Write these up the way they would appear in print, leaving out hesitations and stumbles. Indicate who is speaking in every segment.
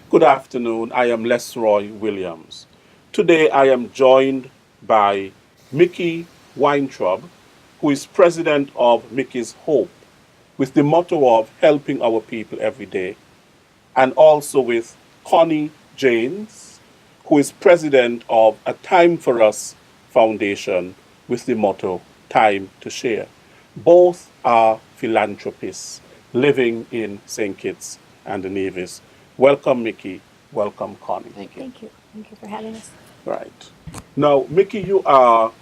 Speaker 1: Good afternoon. I am Lesroy Williams. Today I am joined by Mickey Weintraub, who is president of Mickey's Hope, with the motto of helping our people every day, and also with Connie Jaynes, who is president of A Time for Us Foundation, with the motto Time to Share. Both are philanthropists living in St. Kitts and the Nevis. Welcome, Mickey. Welcome, Connie.
Speaker 2: Thank you.
Speaker 3: Thank you. Thank you for having us.
Speaker 1: Right. Now, Mickey, you are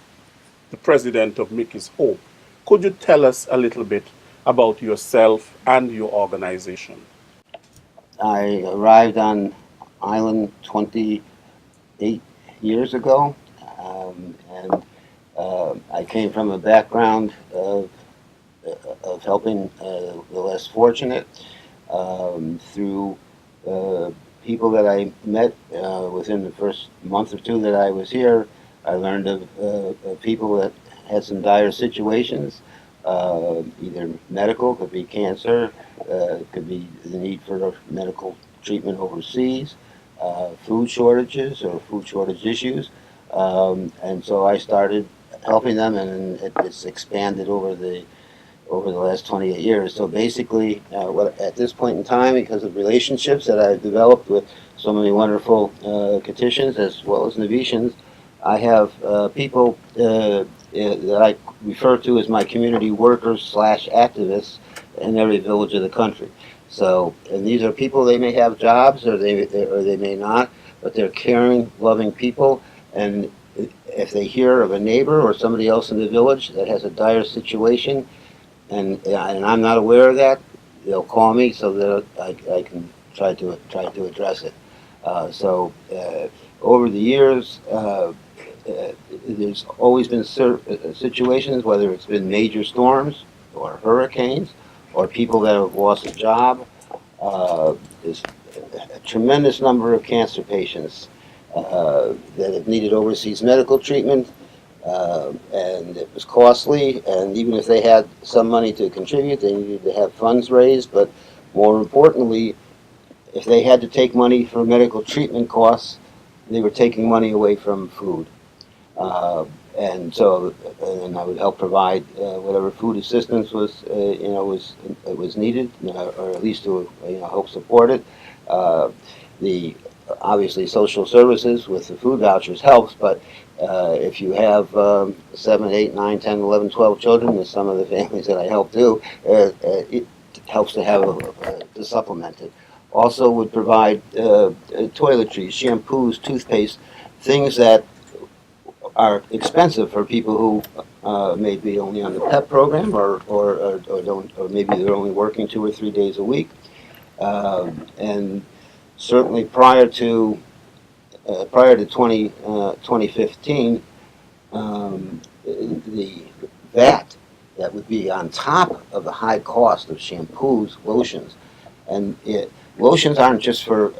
Speaker 1: the president of Mickey's Hope. Could you tell us a little bit about yourself and your organization?
Speaker 2: I arrived on island 28 years ago, and I came from a background of helping the less fortunate through people that I met within the first month or two that I was here. I learned of people that had some dire situations, either medical, could be cancer, could be the need for medical treatment overseas, food shortages or food shortage issues. And so I started helping them, and it's expanded over the last 28 years. So basically, at this point in time, because of relationships that I've developed with so many wonderful Kittians as well as Nevisians, I have people that I refer to as my community workers slash activists in every village of the country. So, and these are people, they may have jobs or they may not, but they're caring, loving people. And if they hear of a neighbor or somebody else in the village that has a dire situation, and I'm not aware of that, they'll call me so that I can try to address it. Over the years, there's always been situations, whether it's been major storms or hurricanes or people that have lost a job. There's a tremendous number of cancer patients that have needed overseas medical treatment, and it was costly. And even if they had some money to contribute, they needed to have funds raised. But more importantly, if they had to take money for medical treatment costs, they were taking money away from food. And so, and I would help provide whatever food assistance was needed, or at least to help support it. The Obviously social services with the food vouchers helps, but if you have 7, 8, 9, 10, 11, 12 children, as some of the families that I help do, it helps to have to supplement it. Also would provide toiletries, shampoos, toothpaste, things that are expensive for people who may be only on the PEP program or don't, or maybe they're only working 2 or 3 days a week. And certainly prior to 2015, the VAT that would be on top of the high cost of shampoos, lotions, and lotions aren't just for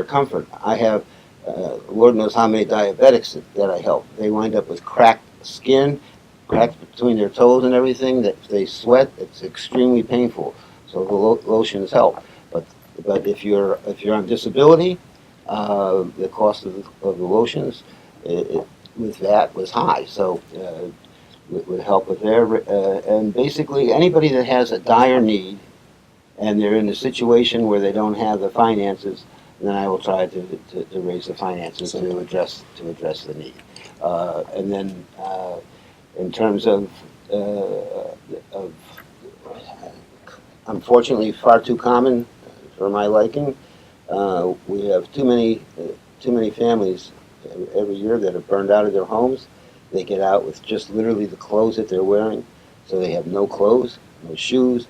Speaker 2: comfort. I have Lord knows how many diabetics that I help. They wind up with cracked skin, cracks between their toes and everything. That if they sweat, it's extremely painful. So the lotions help. But if you're on disability, the cost of the lotions with that was high. So would help with there. And basically anybody that has a dire need and they're in a situation where they don't have the finances, then I will try to raise the finances to address the need. And then in terms of unfortunately far too common for my liking, we have too many families every year that are burned out of their homes. They get out with just literally the clothes that they're wearing, so they have no clothes, no shoes,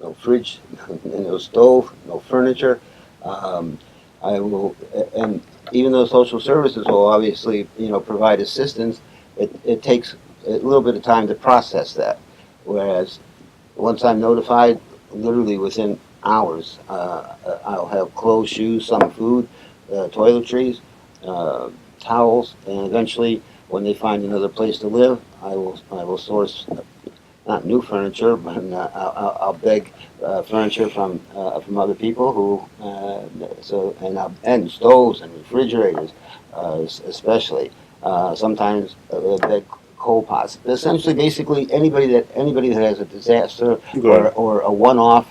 Speaker 2: no fridge, no stove, no furniture. I will, and even though social services will obviously, provide assistance, it takes a little bit of time to process that. Whereas once I'm notified, literally within hours, I'll have clothes, shoes, some food, toiletries, towels, and eventually, when they find another place to live, I will source not new furniture, but I'll beg furniture from other people who and stoves and refrigerators, especially. Sometimes beg coal pots. Essentially, basically anybody that has a disaster
Speaker 1: Good.
Speaker 2: or a one-off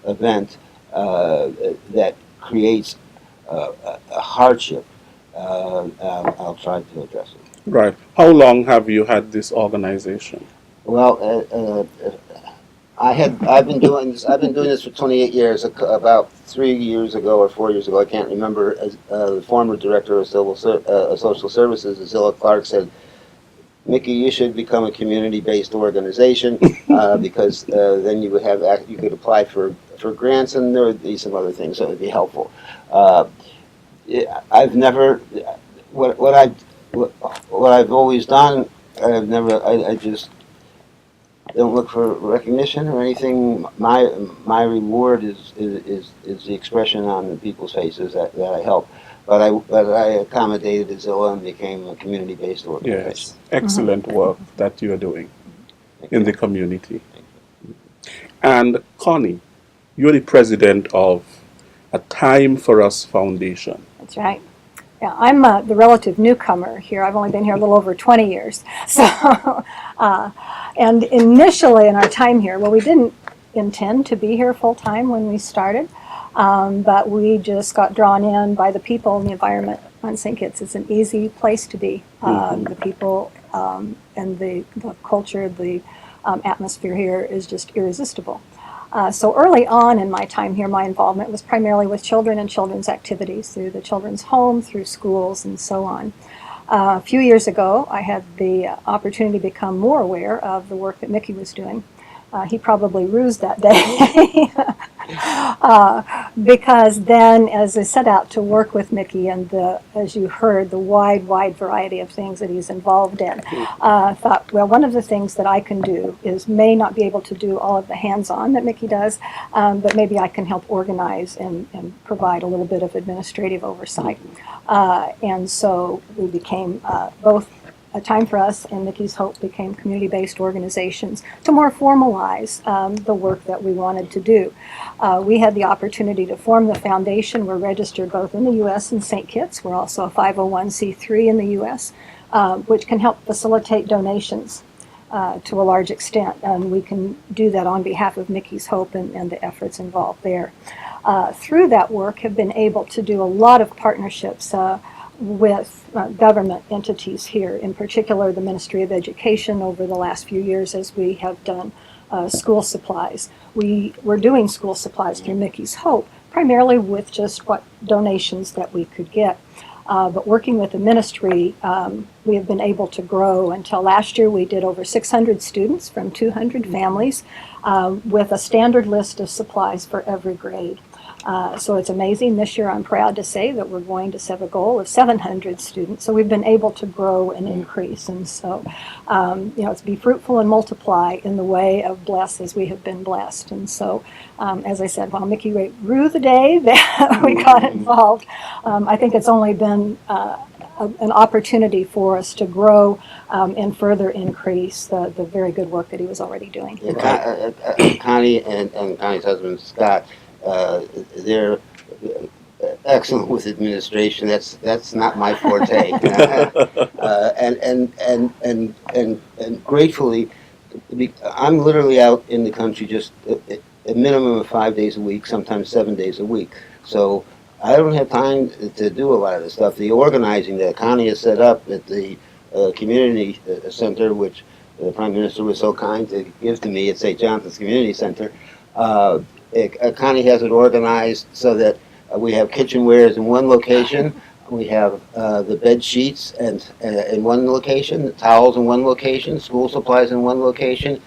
Speaker 2: event that creates a hardship, I'll try to address it.
Speaker 1: Right. How long have you had this organization?
Speaker 2: Well, I've been doing this for 28 years. About 3 years ago or 4 years ago, I can't remember. As the former director of social services, Zilla Clark, said, "Mickey, you should become a community-based organization because then you could apply for grants, and there would be some other things that would be helpful." Uh, I've never what I've always done. I just don't look for recognition or anything. My reward is the expression on the people's faces that I help. But I accommodated Zilla and became a community-based organization.
Speaker 1: Yes. Excellent work that you're doing
Speaker 2: Thank
Speaker 1: in
Speaker 2: you.
Speaker 1: the community. And Connie, you're the president of a Time for Us Foundation.
Speaker 3: That's right. Yeah, I'm the relative newcomer here. I've only been here a little over 20 years. So, and initially in our time here, well, we didn't intend to be here full time when we started, but we just got drawn in by the people and the environment on St. Kitts. It's an easy place to be. The people and the culture, the atmosphere here is just irresistible. So early on in my time here, my involvement was primarily with children and children's activities through the children's home, through schools, and so on. A few years ago, I had the opportunity to become more aware of the work that Mickey was doing. He probably rused that day because then, as I set out to work with Mickey and as you heard, the wide variety of things that he's involved in, I thought, well, one of the things that I can do may not be able to do all of the hands-on that Mickey does, but maybe I can help organize and provide a little bit of administrative oversight. And so we became both A Time for Us and Mickey's Hope became community-based organizations to more formalize the work that we wanted to do. We had the opportunity to form the foundation. We're registered both in the U.S. and St. Kitts. We're also a 501c3 in the U.S., which can help facilitate donations to a large extent. And we can do that on behalf of Mickey's Hope and the efforts involved there. Through that work, have been able to do a lot of partnerships with government entities here, in particular the Ministry of Education over the last few years as we have done school supplies. We were doing school supplies through Mickey's Hope, primarily with just what donations that we could get. But working with the ministry, we have been able to grow. Until last year, we did over 600 students from 200 families with a standard list of supplies for every grade. So it's amazing. This year I'm proud to say that we're going to set a goal of 700 students. So we've been able to grow and increase. And so, it's be fruitful and multiply in the way of bless as we have been blessed. And so, as I said, while Mickey rue the day that we got involved, I think it's only been an opportunity for us to grow and further increase the very good work that he was already doing.
Speaker 2: Connie and Connie's husband, Scott, they're excellent with administration. That's not my forte. And gratefully, I'm literally out in the country just a minimum of 5 days a week, sometimes 7 days a week. So I don't have time to do a lot of the stuff. The organizing that Connie has set up at the community center, which the Prime Minister was so kind to give to me at St. Jonathan's Community Center. Connie has it organized so that we have kitchenwares in one location, we have the bed sheets in one location, the towels in one location, school supplies in one location,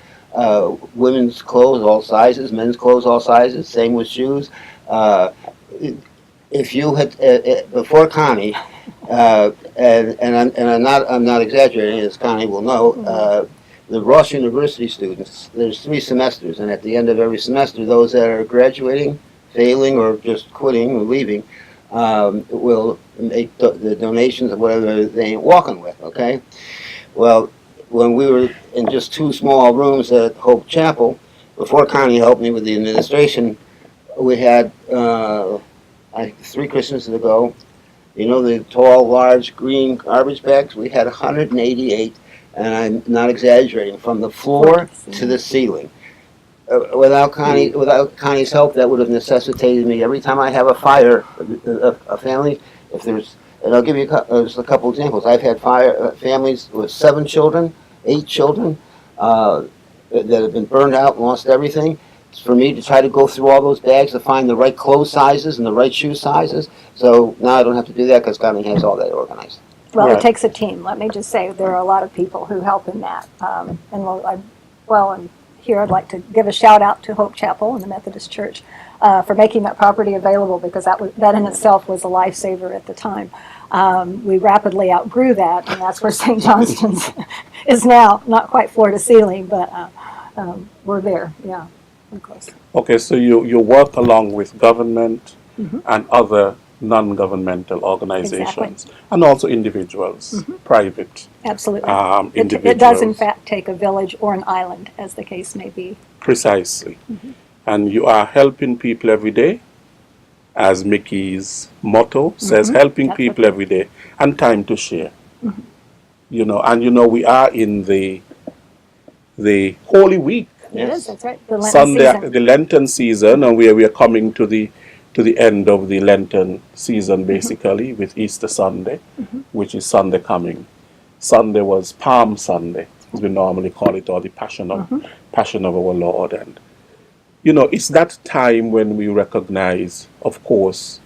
Speaker 2: women's clothes all sizes, men's clothes all sizes, same with shoes. If you had before Connie, I'm not exaggerating, as Connie will know. The Ross University students, there's 3 semesters, and at the end of every semester, those that are graduating, failing, or just quitting or leaving, will make the donations of whatever they ain't walking with, okay? Well, when we were in just two small rooms at Hope Chapel, before Connie helped me with the administration, we had, I think 3 Christmases ago, you know, the tall, large green garbage bags? We had 188, and I'm not exaggerating, from the floor to the ceiling. Without Connie's help, that would have necessitated me every time I have a fire, a family. If there's, and I'll give you just a couple examples. I've had families with 7 children, 8 children that have been burned out and lost everything. It's for me to try to go through all those bags to find the right clothes sizes and the right shoe sizes. So now I don't have to do that because Connie has all that organized.
Speaker 3: Well,
Speaker 1: Right.
Speaker 3: it takes a team. Let me just say there are a lot of people who help in that. And here I'd like to give a shout out to Hope Chapel and the Methodist Church for making that property available, because that in itself was a lifesaver at the time. We rapidly outgrew that, and that's where St. Johnston's is now, not quite floor to ceiling, but we're there, yeah, we're close.
Speaker 1: Okay, so you work along with government
Speaker 3: Mhm.
Speaker 1: and other non-governmental organizations, and also individuals, private
Speaker 3: Absolutely.
Speaker 1: individuals.
Speaker 3: It does in fact take a village or an island, as the case may be.
Speaker 1: Precisely. And you are helping people every day, as Mickey's motto says, helping
Speaker 3: That's
Speaker 1: people
Speaker 3: what-
Speaker 1: every day, and time to share. You know, and you know, we are in the Holy Week,
Speaker 3: It is, that's right, the Lenten
Speaker 1: Sunday,
Speaker 3: season.
Speaker 1: the Lenten season, and we are coming to the end of the Lenten season, basically, with Easter Sunday, which is Sunday coming. Sunday was Palm Sunday, as we normally call it, or the Passion of our Lord. And you know, it's that time when we recognize, of course,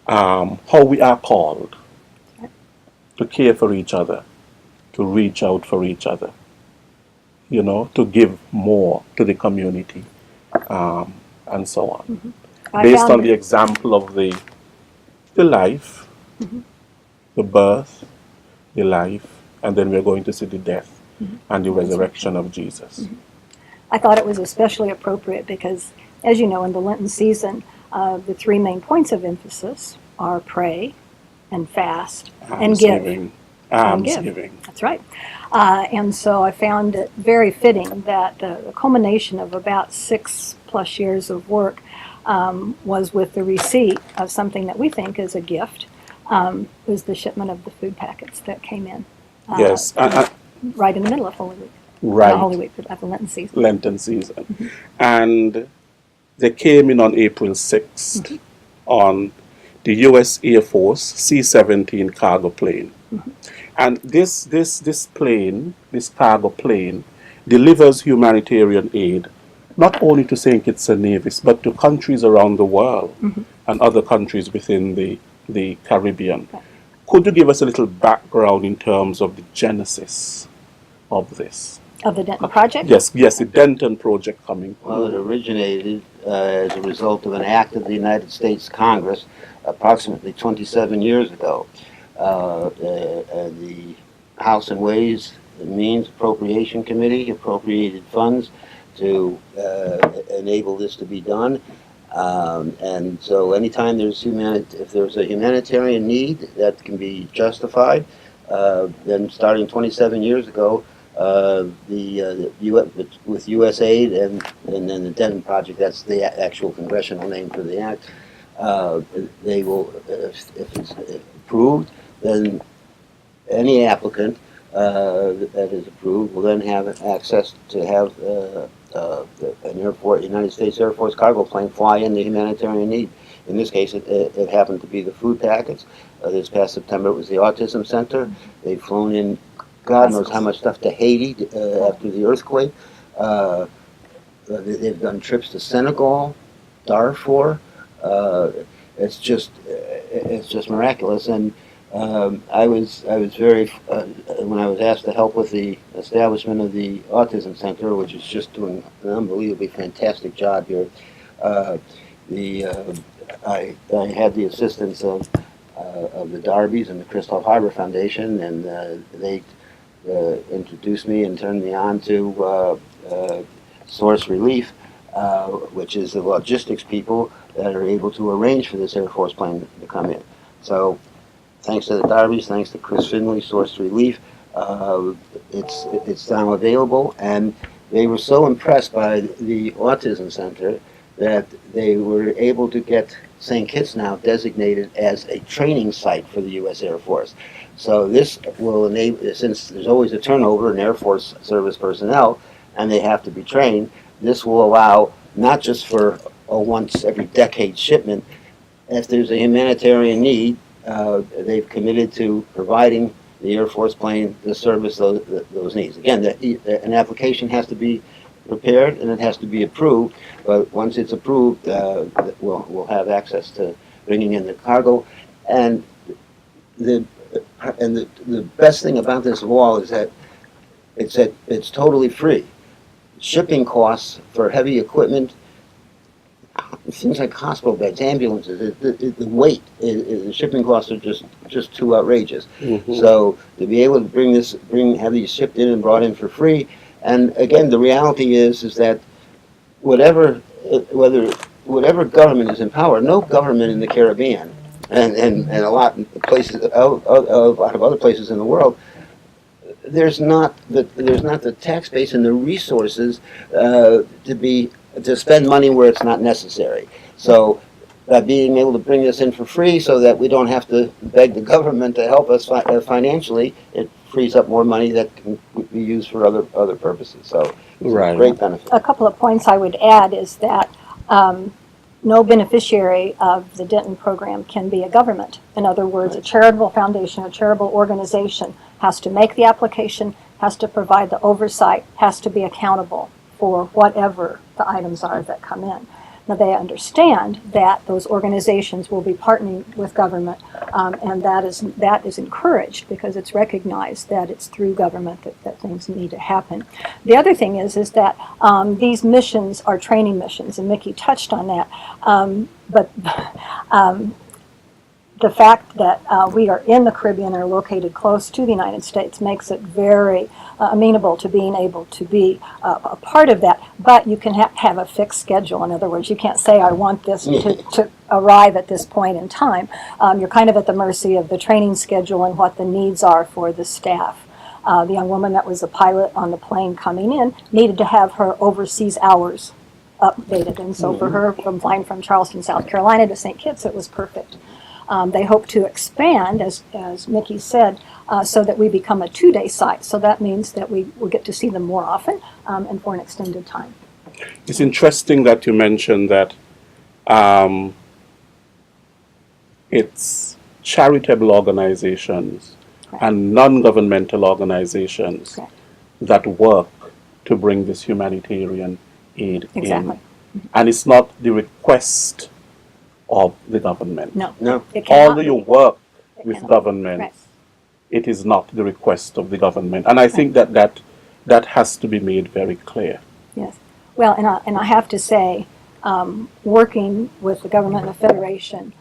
Speaker 1: how we are called to care for each other, to reach out for each other, you know, to give more to the community, and so on. Based on the example of the life, the birth, the life, and then we're going to see the death and the resurrection of Jesus.
Speaker 3: I thought it was especially appropriate because, as you know, in the Lenten season, the 3 main points of emphasis are pray and fast and give.
Speaker 1: Almsgiving. Almsgiving.
Speaker 3: That's right. And so I found it very fitting that the culmination of about 6+ years of work was with the receipt of something that we think is a gift, was the shipment of the food packets that came in.
Speaker 1: Yes.
Speaker 3: Right in the middle of Holy Week.
Speaker 1: Right.
Speaker 3: Not Holy Week, but of the Lenten season.
Speaker 1: Lenten season. And they came in on April 6th on the U.S. Air Force C-17 cargo plane. And this plane, this cargo plane, delivers humanitarian aid not only to St. Kitts and Nevis, but to countries around the world and other countries within the Caribbean.
Speaker 3: Right.
Speaker 1: Could you give us a little background in terms of the genesis of this?
Speaker 3: Of the Denton Project?
Speaker 1: Yes, the Denton Project coming.
Speaker 2: Well, it originated as a result of an act of the United States Congress approximately 27 years ago. The House and Ways and Means Appropriation Committee appropriated funds to enable this to be done. And so anytime if there's a humanitarian need that can be justified, then starting 27 years ago, with USAID and then the Denton Project, that's the actual congressional name for the act, they will, if it's approved, then any applicant that is approved will then have access to have an United States Air Force cargo plane fly in the humanitarian need. In this case, it happened to be the food packets. This past September, it was the Autism Center. They've flown in God knows how much stuff to Haiti after the earthquake. They've done trips to Senegal, Darfur. It's just miraculous. And I was very when I was asked to help with the establishment of the Autism Center, which is just doing an unbelievably fantastic job here. I had the assistance of the Darbys and the Crystal Harbor Foundation, and they introduced me and turned me on to Source Relief, which is the logistics people that are able to arrange for this Air Force plane to come in. So thanks to the Darbys, thanks to Chris Finley, Source Relief, It's now available, and they were so impressed by the Autism Center that they were able to get St. Kitts now designated as a training site for the U.S. Air Force. So this will enable, since there's always a turnover in Air Force service personnel, and they have to be trained, this will allow not just for a once every decade shipment. If there's a humanitarian need, they've committed to providing the Air Force plane to service those needs. Again, an application has to be prepared and it has to be approved, but once it's approved, we'll have access to bringing in the cargo. And the best thing about this wall is that it's totally free. Shipping costs for heavy equipment, things like hospital beds, ambulances, the weight, the shipping costs are just too outrageous.
Speaker 1: Mm-hmm.
Speaker 2: So to be able to have these shipped in and brought in for free, and again, the reality is that whatever government is in power, no government in the Caribbean and a lot of places, a lot of other places in the world, there's not the tax base and the resources to spend money where it's not necessary. So being able to bring this in for free so that we don't have to beg the government to help us financially, it frees up more money that can be used for other purposes. So it's a great benefit.
Speaker 3: A couple of points I would add is that no beneficiary of the Denton program can be a government. In other words, a charitable foundation, a charitable organization has to make the application, has to provide the oversight, has to be accountable for whatever the items are that come in. Now, they understand that those organizations will be partnering with government, and that is encouraged because it's recognized that it's through government that things need to happen. The other thing is that these missions are training missions, and Mickey touched on that. But the fact that we are in the Caribbean and are located close to the United States makes it very amenable to being able to be a part of that. But you can have a fixed schedule. In other words, you can't say, I want this to arrive at this point in time. You're kind of at the mercy of the training schedule and what the needs are for the staff. The young woman that was a pilot on the plane coming in needed to have her overseas hours updated. And so for her, from flying from Charleston, South Carolina to St. Kitts, it was perfect. They hope to expand, as Mickey said, so that we become a 2-day site. So that means that we will get to see them more often and for an extended time.
Speaker 1: It's interesting that you mentioned that it's charitable organizations and non-governmental organizations that work to bring this humanitarian aid in. And it's not the request of the government.
Speaker 3: No.
Speaker 1: Although you work with government, it is not the request of the government. And I think that has to be made very clear.
Speaker 3: Yes. Well, and I have to say, working with the government and the Federation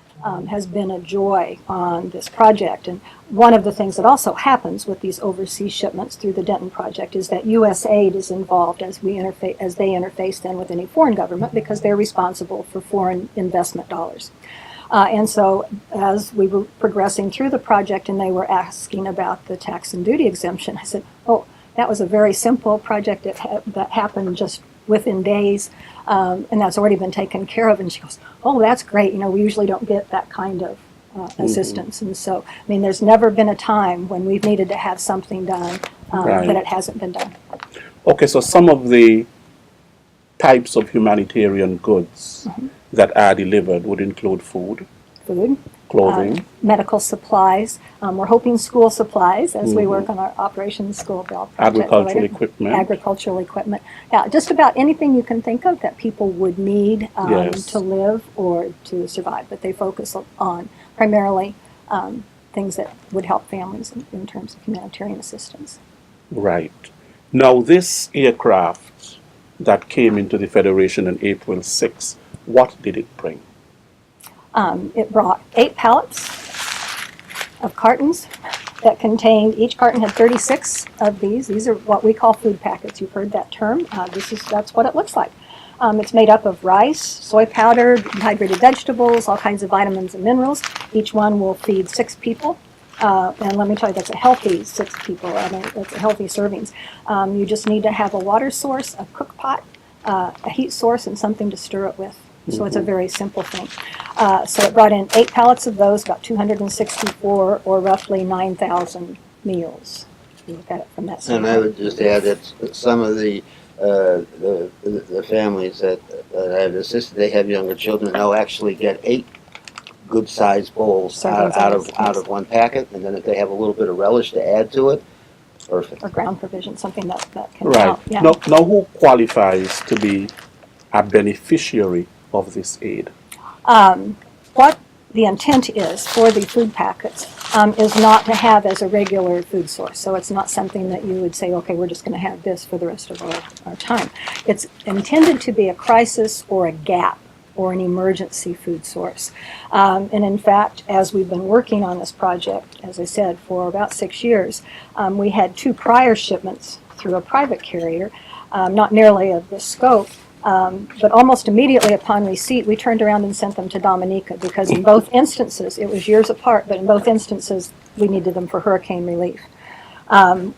Speaker 3: has been a joy on this project. And one of the things that also happens with these overseas shipments through the Denton project is that U.S. aid is involved as they interface then with any foreign government because they're responsible for foreign investment dollars. And so as we were progressing through the project and they were asking about the tax and duty exemption, I said, oh, that was a very simple project that happened just within days, and that's already been taken care of. And she goes, oh, that's great. We usually don't get that kind of assistance. And so, I mean, there's never been a time when we've needed to have something done that it hasn't been done.
Speaker 1: Okay, so some of the types of humanitarian goods that are delivered would include food, clothing,
Speaker 3: medical supplies. We're hoping school supplies as we work on our Operations School Bell project. Agricultural equipment. Yeah, just about anything you can think of that people would need to live or to survive. But they focus on primarily things that would help families in terms of humanitarian assistance.
Speaker 1: Right. Now, this aircraft that came into the Federation on April 6, what did it bring?
Speaker 3: It brought 8 pallets of cartons that contained, each carton had 36 of these. These are what we call food packets. You've heard that term. That's what it looks like. It's made up of rice, soy powder, dehydrated vegetables, all kinds of vitamins and minerals. Each one will feed 6 people. And let me tell you, that's a healthy 6 people. I mean, that's a healthy servings. You just need to have a water source, a cook pot, a heat source, and something to stir it with. So it's a very simple thing. So it brought in 8 pallets of those, about 264, or roughly 9,000 meals. You look at it from that
Speaker 2: And I would just add that some of the families that I've assisted, they have younger children, they'll actually get 8 good-sized bowls out of one packet, and then if they have a little bit of relish to add to it, perfect.
Speaker 3: Or ground provision, something that can
Speaker 1: Right.
Speaker 3: help. Yeah.
Speaker 1: Now, who qualifies to be a beneficiary of this aid?
Speaker 3: What the intent is for the food packets is not to have as a regular food source. So it's not something that you would say, okay, we're just going to have this for the rest of our time. It's intended to be a crisis or a gap or an emergency food source. And in fact, as we've been working on this project, as I said, for about 6 years, we had 2 prior shipments through a private carrier, not nearly of this scope, but almost immediately upon receipt, we turned around and sent them to Dominica, because in both instances, it was years apart, but in both instances, we needed them for hurricane relief.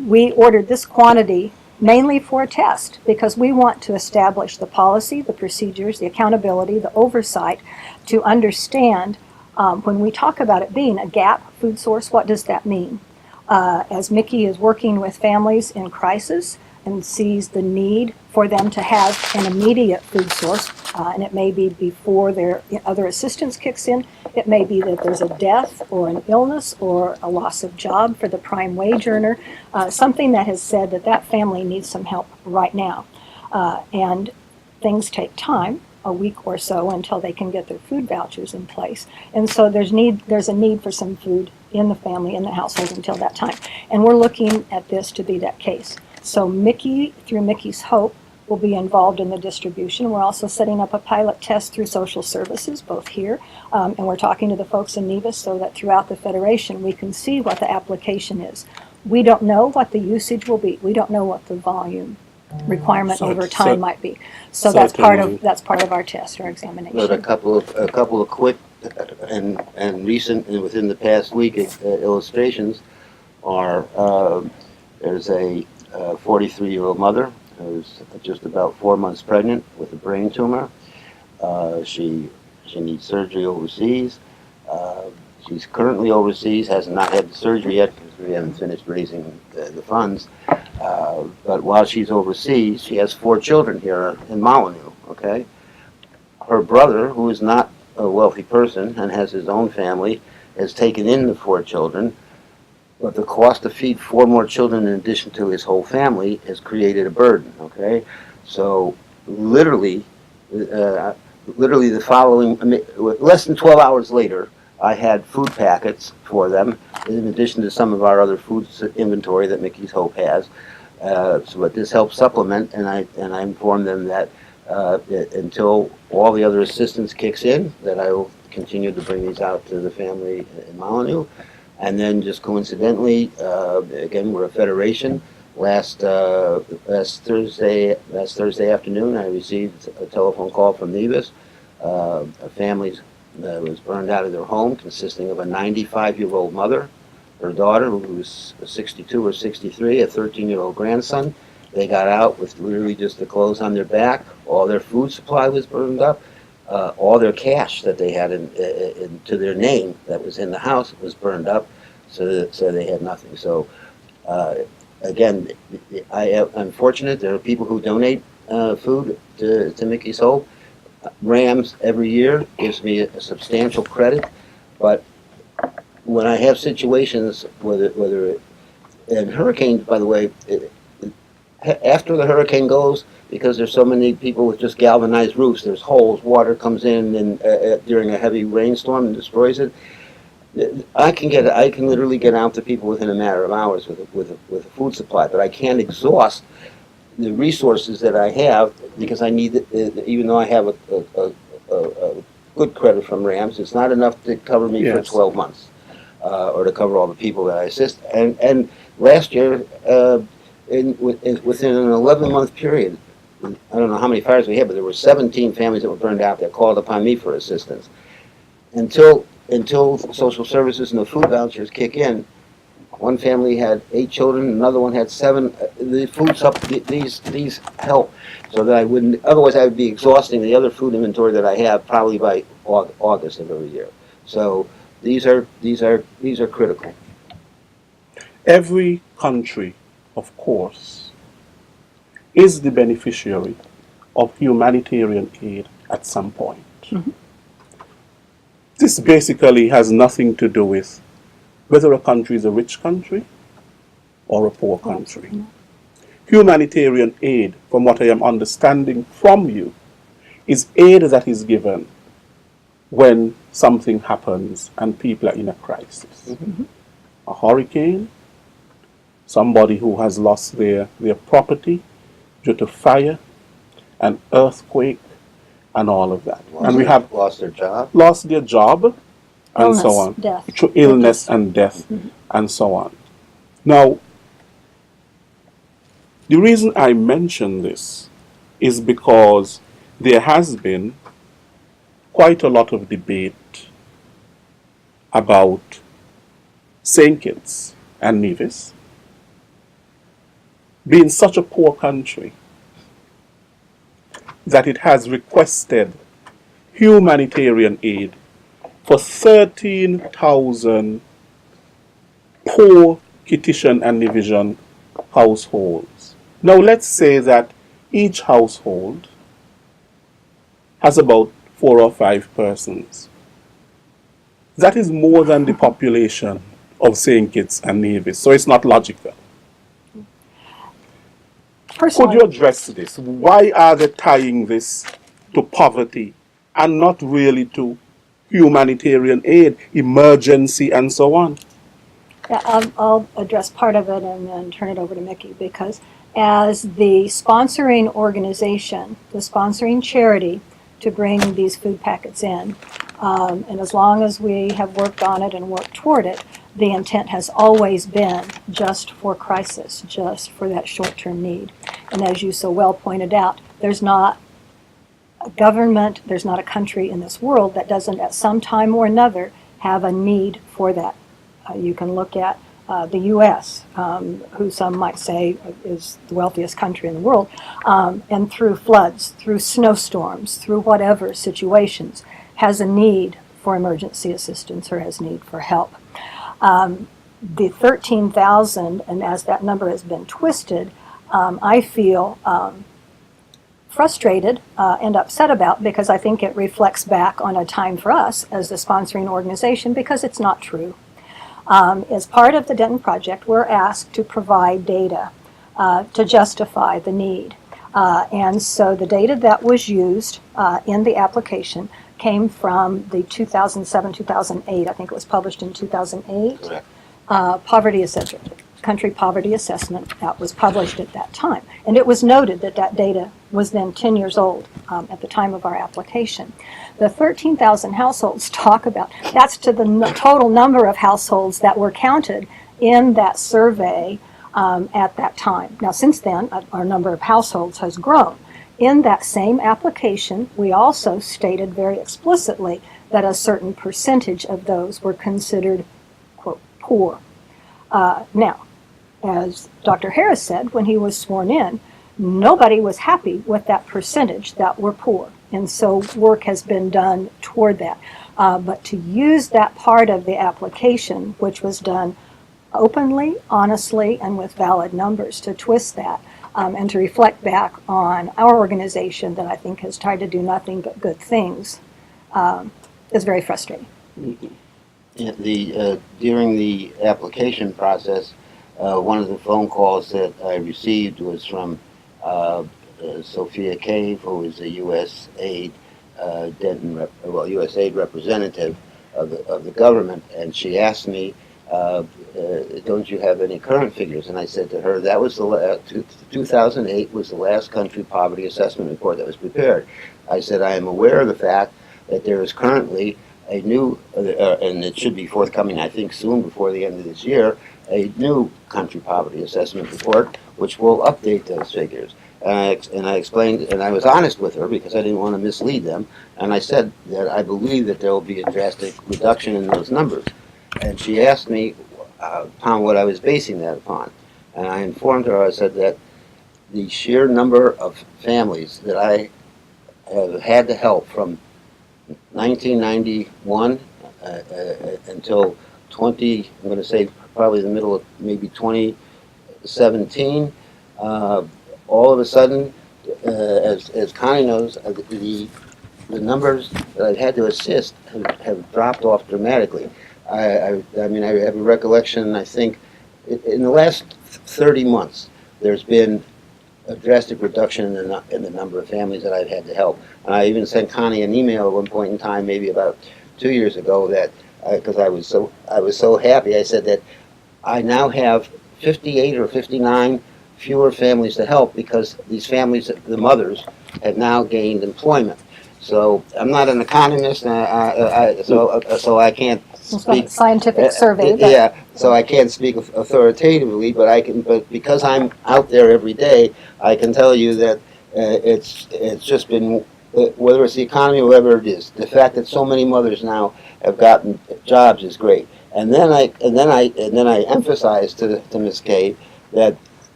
Speaker 3: We ordered this quantity mainly for a test, because we want to establish the policy, the procedures, the accountability, the oversight, to understand when we talk about it being a gap food source, what does that mean? As Mickey is working with families in crisis and sees the need for them to have an immediate food source, and it may be before their other assistance kicks in, it may be that there's a death or an illness or a loss of job for the prime wage earner, something that has said that that family needs some help right now. And things take time, a week or so, until they can get their food vouchers in place. And so there's a need for some food in the family, in the household, until that time. And we're looking at this to be that case. So Mickey, through Mickey's Hope, will be involved in the distribution. We're also setting up a pilot test through social services, both here, and we're talking to the folks in Nevis, so that throughout the Federation we can see what the application is. We don't know what the usage will be. We don't know what the volume requirement over time might be. So that's part of our test, our examination.
Speaker 2: But a couple of quick and recent, and within the past week, illustrations are there's a 43-year-old mother who's just about 4 months pregnant with a brain tumor. She needs surgery overseas. She's currently overseas, has not had the surgery yet because we haven't finished raising the funds. But while she's overseas, she has 4 children here in Molyneux, okay? Her brother, who is not a wealthy person and has his own family, has taken in the 4 children, but the cost to feed 4 more children in addition to his whole family has created a burden, okay? So literally the following, less than 12 hours later, I had food packets for them, in addition to some of our other food inventory that Mickey's Hope has. But this helps supplement, and I informed them that until all the other assistance kicks in, that I will continue to bring these out to the family in Molyneux. And then just coincidentally, again, we're a federation. Last Thursday afternoon, I received a telephone call from Nevis. A family was burned out of their home, consisting of a 95-year-old mother, her daughter, who was 62 or 63, a 13-year-old grandson. They got out with literally just the clothes on their back. All their food supply was burned up. All their cash that they had to their name that was in the house was burned up, so they had nothing. So again, I'm fortunate. There are people who donate food to Mickey's Hope. Rams every year gives me a substantial credit, but when I have situations, and hurricanes, by the way, after the hurricane goes, because there's so many people with just galvanized roofs, there's holes, water comes in and during a heavy rainstorm and destroys it. I can literally get out to people within a matter of hours with a food supply, but I can't exhaust the resources that I have, because I need it, even though I have a good credit from Rams, it's not enough to cover me for 12 months or to cover all the people that I assist. And last year, within an 11-month period, I don't know how many fires we had, but there were 17 families that were burned out that called upon me for assistance. Until until social services and the food vouchers kick in, one family had 8 children, another one had 7. The food these help, so that I wouldn't. Otherwise, I would be exhausting the other food inventory that I have probably by August of every year. So these are critical.
Speaker 1: Every country, of course, is the beneficiary of humanitarian aid at some point.
Speaker 3: Mhm.
Speaker 1: This basically has nothing to do with whether a country is a rich country or a poor country. Humanitarian aid, from what I am understanding from you, is aid that is given when something happens and people are in a crisis. A hurricane, somebody who has lost their property due to fire, an earthquake, and all of that. And we have
Speaker 2: lost their job.
Speaker 1: lost their job, and so on.
Speaker 3: Death.
Speaker 1: Through illness and death, and so on. Now, the reason I mention this is because there has been quite a lot of debate about St. Kitts and Nevis being such a poor country that it has requested humanitarian aid for 13,000 poor Kittitian and Nevisian households. Now let's say that each household has about 4 or 5 persons. That is more than the population of St. Kitts and Nevis, so it's not logical. Could you address this? Why are they tying this to poverty and not really to humanitarian aid, emergency, and so on?
Speaker 3: Yeah, I'll address part of it and then turn it over to Mickey, because as the sponsoring organization, the sponsoring charity to bring these food packets in, and as long as we have worked on it and worked toward it, the intent has always been just for crisis, just for that short-term need. And as you so well pointed out, there's not a government, there's not a country in this world that doesn't at some time or another have a need for that. You can look at the U.S., who some might say is the wealthiest country in the world, and through floods, through snowstorms, through whatever situations, has a need for emergency assistance or has need for help. The 13,000, and as that number has been twisted, I feel frustrated and upset about, because I think it reflects back on a time for us as the sponsoring organization, because it's not true. As part of the Denton Project, we're asked to provide data to justify the need. And so the data that was used in the application came from the 2007-2008, I think it was published in 2008,
Speaker 2: Correct.
Speaker 3: poverty assessment, country poverty assessment that was published at that time. And it was noted that that data was then 10 years old at the time of our application. The 13,000 households talk about, that's to the total number of households that were counted in that survey at that time. Now, since then, our number of households has grown. In that same application, we also stated very explicitly that a certain percentage of those were considered, quote, poor. Now, as Dr. Harris said when he was sworn in, nobody was happy with that percentage that were poor. And so work has been done toward that. But to use that part of the application, which was done openly, honestly, and with valid numbers, to twist that and to reflect back on our organization that I think has tried to do nothing but good things is very frustrating.
Speaker 2: During the application process, one of the phone calls that I received was from Sophia Cave, who is a USAID USAID representative of the government, and she asked me, don't you have any current figures? And I said to her, that was 2008 was the last country poverty assessment report that was prepared. I said, I am aware of the fact that there is currently a new, and it should be forthcoming, I think soon before the end of this year, a new country poverty assessment report, which will update those figures. and I explained, and I was honest with her because I didn't want to mislead them. And I said that I believe that there will be a drastic reduction in those numbers. And she asked me upon what I was basing that upon. And I informed her, I said that the sheer number of families that I have had to help from 1991 until I'm going to say probably the middle of maybe 2017, all of a sudden, as Connie knows, the numbers that I've had to assist have dropped off dramatically. I mean, I have a recollection, I think, in the last 30 months, there's been a drastic reduction in the number of families that I've had to help. And I even sent Connie an email at one point in time, maybe about 2 years ago, that because I was so happy, I said that I now have 58 or 59 fewer families to help because these families, the mothers, have now gained employment. So I'm not an economist, so I can't speak
Speaker 3: scientific survey.
Speaker 2: Yeah, so I can't speak authoritatively, but I can. But because I'm out there every day, I can tell you that it's just been, whether it's the economy or whatever it is, the fact that so many mothers now have gotten jobs is great. And then I emphasized to Ms. Kay that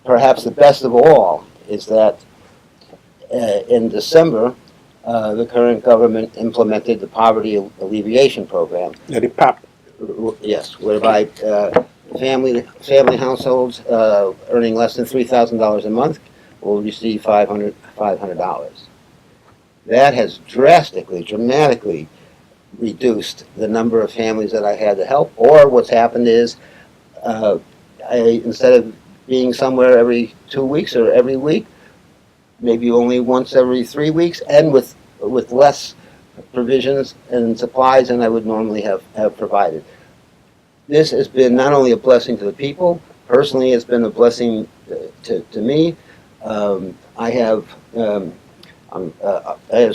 Speaker 2: perhaps the best of all is that in December, the current government implemented the Poverty Alleviation Program.
Speaker 1: Yeah, the PAP.
Speaker 2: Yes, whereby family households earning less than $3,000 a month will receive $500. That has dramatically reduced the number of families that I had to help. Or what's happened is, instead of being somewhere every 2 weeks or every week, maybe only once every 3 weeks, and with less provisions and supplies than I would normally have provided. This has been not only a blessing to the people, personally it's been a blessing to me. I have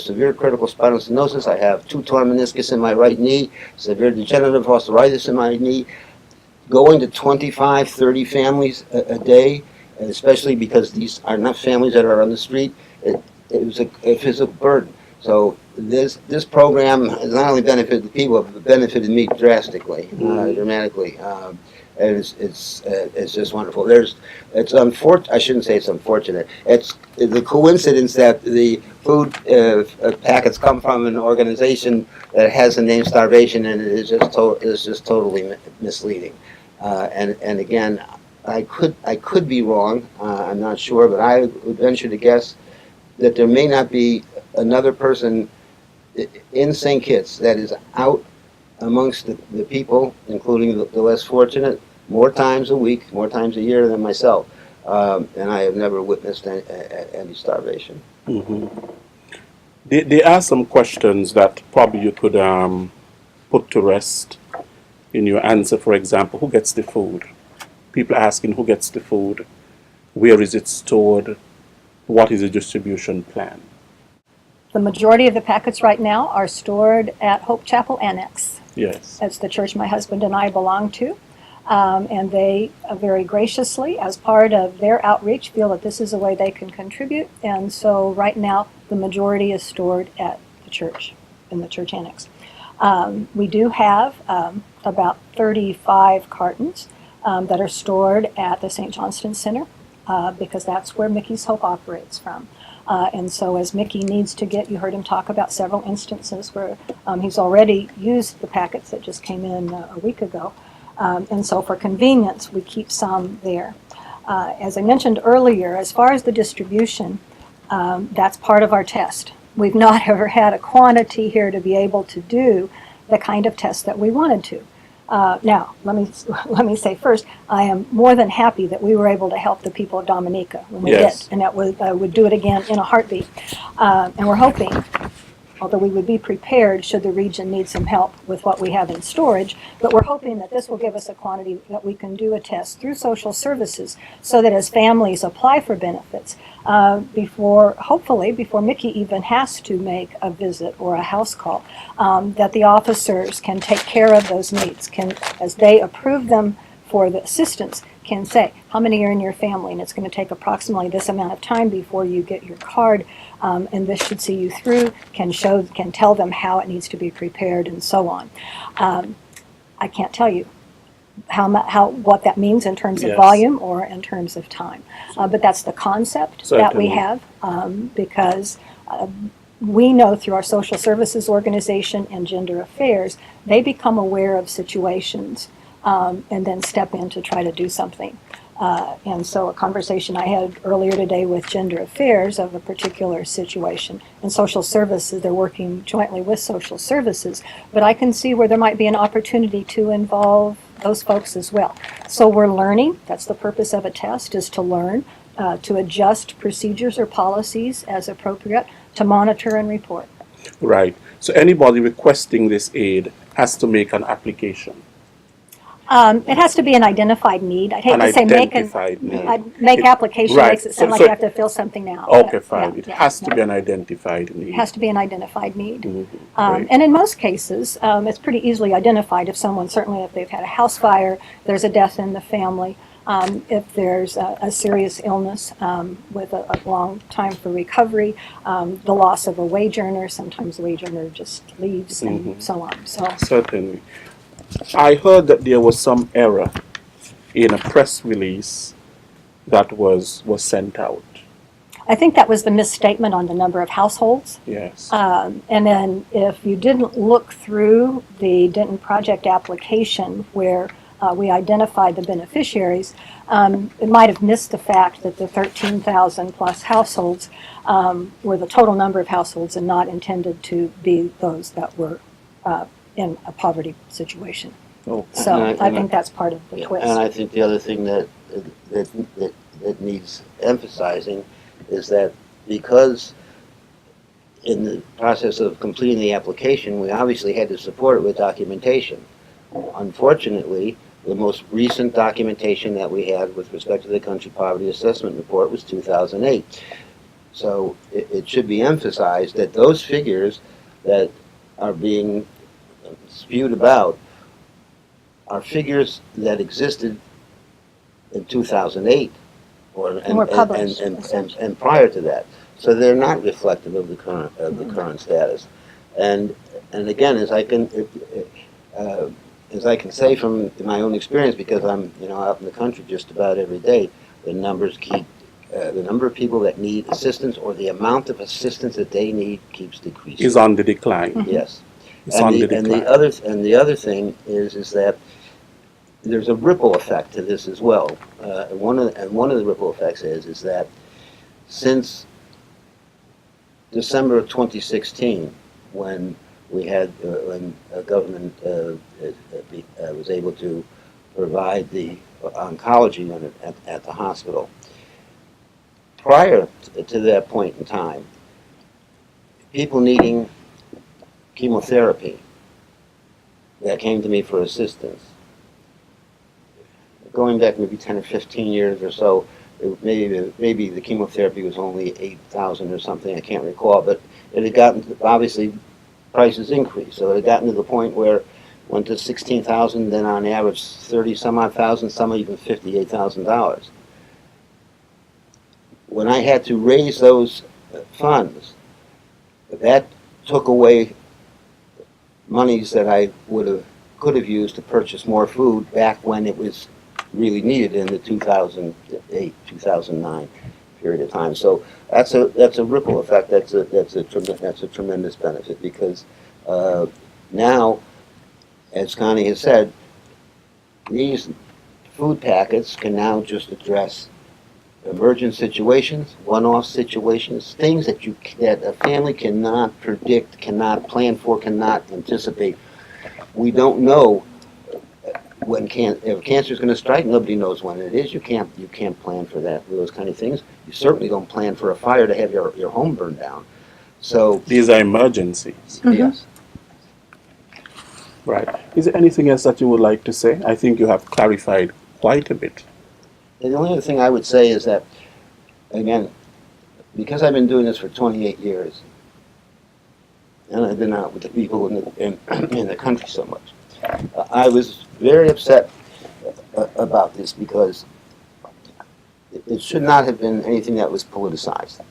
Speaker 2: severe critical spinal stenosis. I have 2 torn meniscus in my right knee, severe degenerative arthritis in my knee. Going to 25, 30 families a day, especially because these are not families that are on the street, it was a physical burden. So this program has not only benefited the people, but benefited me drastically, dramatically. And it's just wonderful. It's unfortunate. I shouldn't say it's unfortunate. It's the coincidence that the food packets come from an organization that has the name starvation, and it is just totally misleading. And again, I could be wrong. I'm not sure, but I would venture to guess that there may not be another person in St. Kitts that is out amongst the people, including the less fortunate, more times a week, more times a year than myself. And I have never witnessed any starvation.
Speaker 1: Mm-hmm. There are some questions that probably you could put to rest in your answer. For example, who gets the food? People asking who gets the food, where is it stored, what is the distribution plan?
Speaker 3: The majority of the packets right now are stored at Hope Chapel Annex.
Speaker 1: Yes.
Speaker 3: That's the church my husband and I belong to. And they very graciously, as part of their outreach, feel that this is a way they can contribute. And so right now, the majority is stored at the church, in the church annex. We do have about 35 cartons that are stored at the St. Johnston Center because that's where Mickey's Hope operates from. And so as Mickey needs to get, you heard him talk about several instances where he's already used the packets that just came in a week ago. And so for convenience, we keep some there. As I mentioned earlier, as far as the distribution, that's part of our test. We've not ever had a quantity here to be able to do the kind of test that we wanted to. Now, let me say first, I am more than happy that we were able to help the people of Dominica when we
Speaker 1: Yes.
Speaker 3: did, and that I would do it again in a heartbeat. And we're hoping, although we would be prepared should the region need some help with what we have in storage, but we're hoping that this will give us a quantity that we can do a test through social services so that as families apply for benefits, hopefully before Mickey even has to make a visit or a house call, that the officers can take care of those needs, as they approve them for the assistance, can say how many are in your family, and it's going to take approximately this amount of time before you get your card, and this should see you through. Can tell them how it needs to be prepared, and so on. I can't tell you what that means in terms of
Speaker 1: Yes.
Speaker 3: volume or in terms of time, but that's the concept that we
Speaker 1: Certainly.
Speaker 3: have, because we know through our social services organization and gender affairs, they become aware of situations and then step in to try to do something. And so a conversation I had earlier today with gender affairs of a particular situation. And social services, they're working jointly with social services, but I can see where there might be an opportunity to involve those folks as well. So we're learning. That's the purpose of a test, is to learn, to adjust procedures or policies as appropriate, to monitor and report.
Speaker 1: Right. So anybody requesting this aid has to make an application.
Speaker 3: It has to be an identified need. I'd hate
Speaker 1: An
Speaker 3: to say
Speaker 1: identified need.
Speaker 3: make application
Speaker 1: Right.
Speaker 3: makes it sound like
Speaker 1: So-
Speaker 3: you have to fill something out.
Speaker 1: Okay,
Speaker 3: but,
Speaker 1: fine.
Speaker 3: yeah,
Speaker 1: It
Speaker 3: yeah,
Speaker 1: has to
Speaker 3: no.
Speaker 1: be an identified
Speaker 3: It
Speaker 1: need.
Speaker 3: has to be an identified need.
Speaker 1: Right.
Speaker 3: And in most cases, it's pretty easily identified if someone, certainly if they've had a house fire, there's a death in the family, if there's a serious illness with a long time for recovery, the loss of a wage earner, sometimes the wage earner just leaves and so on. So
Speaker 1: Certainly. I heard that there was some error in a press release that was sent out.
Speaker 3: I think that was the misstatement on the number of households.
Speaker 1: Yes.
Speaker 3: And then if you didn't look through the Denton project application where we identified the beneficiaries, it might have missed the fact that the 13,000 plus households were the total number of households and not intended to be those that were in a poverty situation.
Speaker 1: Oh,
Speaker 3: So
Speaker 2: And
Speaker 3: I think that's part of the
Speaker 2: And
Speaker 3: twist.
Speaker 2: I think the other thing that needs emphasizing is that because in the process of completing the application, we obviously had to support it with documentation. Unfortunately, the most recent documentation that we had with respect to the Country Poverty Assessment Report was 2008. So it should be emphasized that those figures that are being spewed about are figures that existed in 2008
Speaker 3: And were published,
Speaker 2: and prior to that. So they're not reflective of the current status. And again, as I can say from my own experience, because I'm out in the country just about every day, the numbers keep the number of people that need assistance or the amount of assistance that they need keeps decreasing.
Speaker 1: is on the decline.
Speaker 2: Yes.
Speaker 1: It's on the
Speaker 2: And
Speaker 1: decline.
Speaker 2: the other thing is that there's a ripple effect to this as well. One of the ripple effects is that since December of 2016, when we had when government was able to provide the oncology unit at the hospital. Prior to that point in time, people needing chemotherapy that came to me for assistance, going back maybe 10 or 15 years or so, maybe the chemotherapy was only 8,000 or something, I can't recall, but it had gotten to, obviously prices increased, so it had gotten to the point where it went to 16,000, then on average 30 some odd thousand, some even $58,000. When I had to raise those funds, that took away monies that I could have used to purchase more food back when it was really needed in the 2008, 2009 period of time. So that's a ripple effect. That's a tremendous benefit because now, as Connie has said, these food packets can now just address emergent situations, one-off situations, things that a family cannot predict, cannot plan for, cannot anticipate. We don't know when if cancer is going to strike. Nobody knows when it is. You can't plan for that. Those kind of things. You certainly don't plan for a fire to have your home burned down. So
Speaker 1: These are emergencies.
Speaker 2: yes.
Speaker 1: Right. Is there anything else that you would like to say? I think you have clarified quite a bit.
Speaker 2: And the only other thing I would say is that, again, because I've been doing this for 28 years, and I've been out with the people in the country so much, I was very upset about this because It should not have been anything that was politicized.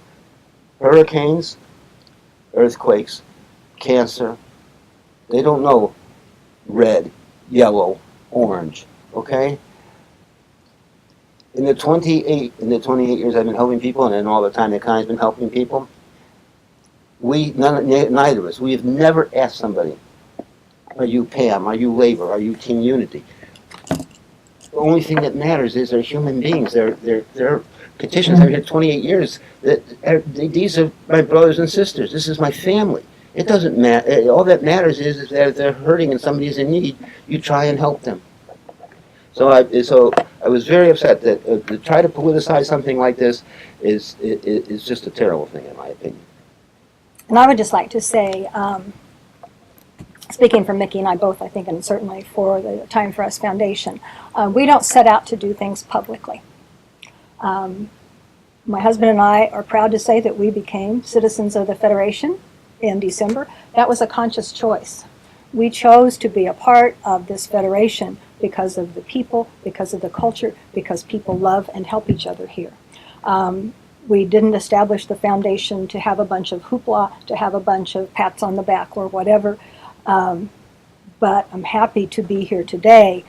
Speaker 2: Hurricanes, earthquakes, cancer, they don't know red, yellow, orange, okay? In the 28 years I've been helping people, and then all the time that Connie's been helping people, neither of us, we have never asked somebody, are you Pam, are you Labor, are you Team Unity? The only thing that matters is they're human beings. They're petitions. I've been here 28 years. These are my brothers and sisters. This is my family. It doesn't matter. All that matters is that if they're hurting and somebody's in need, you try and help them. So I was very upset that to try to politicize something like this is just a terrible thing, in my opinion.
Speaker 3: And I would just like to say, speaking for Mickey and I both, I think, and certainly for the Time for Us Foundation, we don't set out to do things publicly. My husband and I are proud to say that we became citizens of the Federation in December. That was a conscious choice. We chose to be a part of this Federation because of the people, because of the culture, because people love and help each other here. We didn't establish the foundation to have a bunch of hoopla, to have a bunch of pats on the back or whatever. But I'm happy to be here today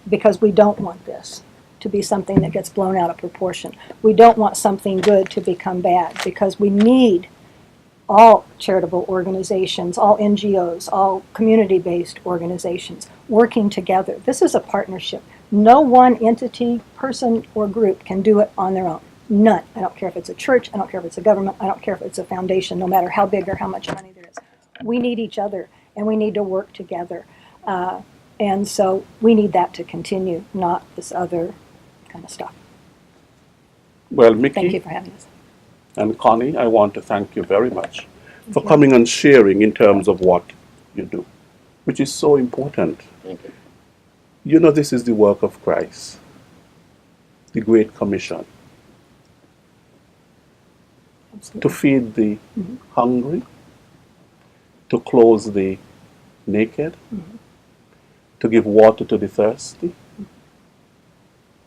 Speaker 3: because we don't want this to be something that gets blown out of proportion. We don't want something good to become bad, because we need all charitable organizations, all NGOs, all community-based organizations working together. This is a partnership. No one entity, person, or group can do it on their own. None. I don't care if it's a church, I don't care if it's a government, I don't care if it's a foundation, no matter how big or how much money there is. We need each other, and we need to work together. And so we need that to continue, not this other kind of stuff.
Speaker 1: Well, Mickey
Speaker 3: Thank you for having us.
Speaker 1: and Connie, I want to thank you very much for coming and sharing in terms of what you do, which is so important.
Speaker 2: Thank you.
Speaker 1: You know, this is the work of Christ, the Great Commission, to feed the hungry, to clothe the naked, to give water to the thirsty,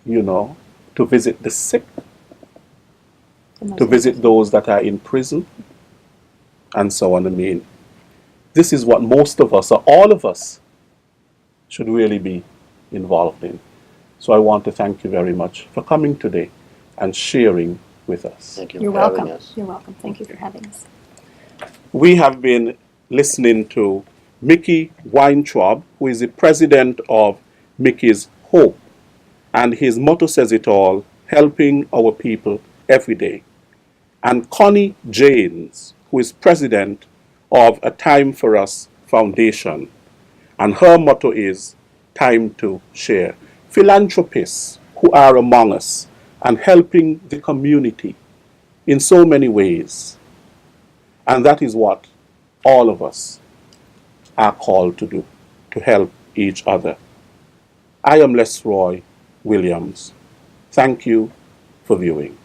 Speaker 1: you know, to visit the sick, to visit those that are in prison, and so on. I mean, this is what most of us, or all of us, should really be involved in. So I want to thank you very much for coming today and sharing with us.
Speaker 2: Thank you
Speaker 3: You're
Speaker 2: for having
Speaker 3: welcome.
Speaker 2: us.
Speaker 3: You're welcome. Thank you for having us.
Speaker 1: We have been listening to Mickey Weintraub, who is the president of Mickey's Hope. And his motto says it all, helping our people every day. And Connie Jaynes, who is president of A Time for Us Foundation. And her motto is time to share. Philanthropists who are among us and helping the community in so many ways. And that is what all of us are called to do, to help each other. I am Les Roy Williams. Thank you for viewing.